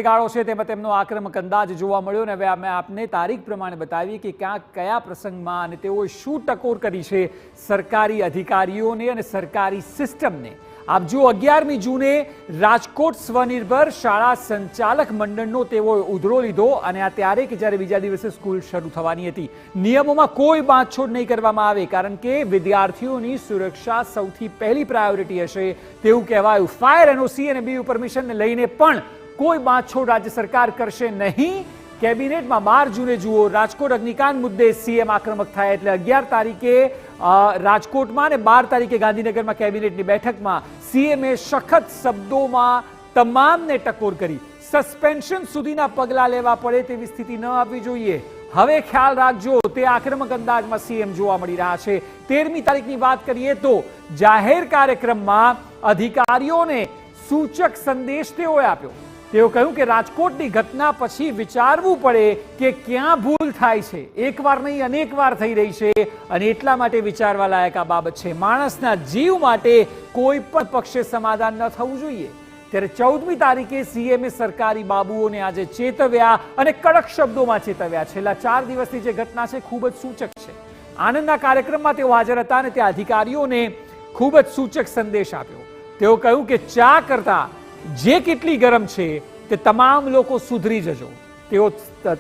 ગાળો છે તેમાં તેમનો આક્રમક અંદાજ જોવા મળ્યો અને હવે અમે આપને તારીખ પ્રમાણે બતાવી કે ક્યાં કયા પ્રસંગમાં અને તેઓએ શું ટકોર કરી છે સરકારી અધિકારીઓને અને સરકારી સિસ્ટમને। આપ જો 11મી જૂને રાજકોટ સ્વનિર્ભર શાળા સંચાલક મંડળનો તેઓએ ઉધડો લીધો અને આ ત્યારે કે જ્યારે બીજા દિવસે સ્કૂલ શરૂ થવાની હતી। નિયમોમાં કોઈ બાંધછોડ નહીં કરવામાં આવે કારણ કે વિદ્યાર્થીઓની સુરક્ષા સૌથી પહેલી પ્રાયોરિટી હશે તેવું કહેવાયું। ફાયર એનઓસી અને બીયુ પરમિશનને લઈને પણ કોઈ બાંધછોડ રાજ્ય સરકાર કરશે નહીં। કેબિનેટમાં 12 જૂને જુઓ રાજકોટ અગ્નિકાંડ મુદ્દે સીએમ આક્રમક થાય એટલે 11 તારીખે રાજકોટમાં અને 12 તારીખે ગાંધીનગરમાં કેબિનેટની બેઠકમાં સીએમએ સખત શબ્દોમાં તમામને ટકોર કરી। સસ્પેન્શન સુધીના પગલાં લેવા પડે તેવી સ્થિતિ ન આવવી જોઈએ। હવે ખ્યાલ રાખજો તે આક્રમક અંદાજમાં સીએમ જોવા મળી રહ્યા છે। 13મી તારીખની વાત કરીએ તો જાહેર કાર્યક્રમમાં અધિકારીઓને સૂચક સંદેશ તેઓએ આપ્યો। તેઓ કહ્યું કે રાજકોટની ઘટના પછી વિચારવું પડે કે ક્યાં ભૂલ થાય છે। એકવાર નહીં અનેકવાર થઈ રહી છે અને એટલા માટે વિચારવા લાયક આ બાબત છે। માણસના જીવ માટે કોઈ પણ પક્ષે સમાધાન ન થવું જોઈએ। ત્યારે 14મી તારીખે સીએમએ સરકારી બાબુઓને આજે ચેતવ્યા અને કડક શબ્દોમાં ચેતવ્યા। છેલ્લા 4 દિવસની જે ઘટના છે ખૂબ જ સૂચક છે। આનંદના કાર્યક્રમમાં તેઓ હાજર હતા અને ત્યાં અધિકારીઓને ખૂબ જ સૂચક સંદેશ આપ્યો। તેઓ કહ્યું કે ચા કરતા જે કેટલી ગરમ છે તે તમામ લોકો સુધરી જજો।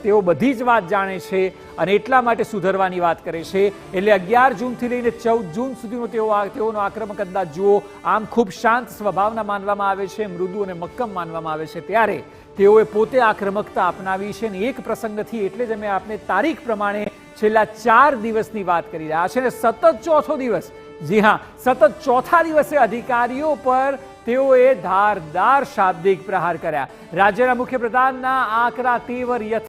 તેઓ બધી જ વાત જાણે છે અને એટલા માટે સુધરવાની વાત કરે છે। એટલે 11 જૂનથી લઈને 14 જૂન સુધીનો તેઓનો આક્રમક અંદાજ જુઓ। આમ ખૂબ શાંત સ્વભાવના માનવામાં આવે છે, મૃદુ અને મક્કમ માનવામાં આવે છે, ત્યારે તેઓએ પોતે આક્રમકતા અપનાવી છે અને એક પ્રસંગ નથી એટલે જ અમે આપને તારીખ પ્રમાણે છેલ્લા 4 દિવસની વાત કરી રહ્યા છે અને સતત ચોથો દિવસ, જી હા, સતત ચોથા દિવસે અધિકારીઓ પર તેઓએ ધારદાર શાબ્દિક પ્રહાર કર્યા। રાજ્યના મુખ્યપ્રધાનના આકરા તેવર